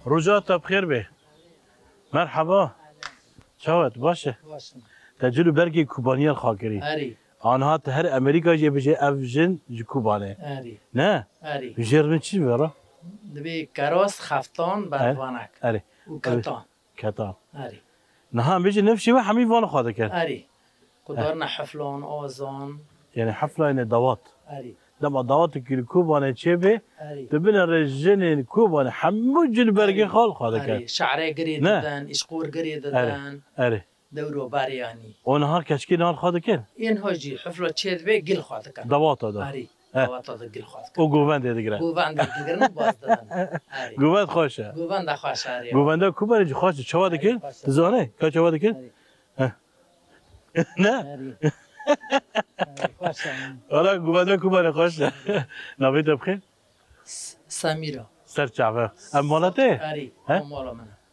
رجعت بخير به مرحبا شوت باشه تجلو برگی کوبانی خاکری آری آنها هر امریکا جه بجه افجن کوبانه آری نه آری جرمن چی برا دبی کراس خفتان بروانک آره و کتان کتان آری نه هم بيجي نفس الشيء همين وانا خاطر كان آری قدرنا حفلان آزان يعني حفله يعني دوات آری لما دوات الكوبانه تشبه آری تبين الرجال الكوبانه حمو جن برقي خال خاطر كان آری شعره گری دادن اشقور گری دادن اره دورو باریانی ونهار كشكي نهار خاطر كان این هاجی حفله چید به گل خواهد کن دوات هذا آری دوات دا گل خواهد کن وجوفان دي دقرا گووند دیگرن باز دادن آری جوفان خوشه گووند خوش آری جوفان ده كوبانه خوش شواده كان تزانه كا شواده كان نه آری خوش ولا جوفان ده كوبانه خوش نبيت بخير سمیرا سر شعبه ام مالته آری ها؟ مالا من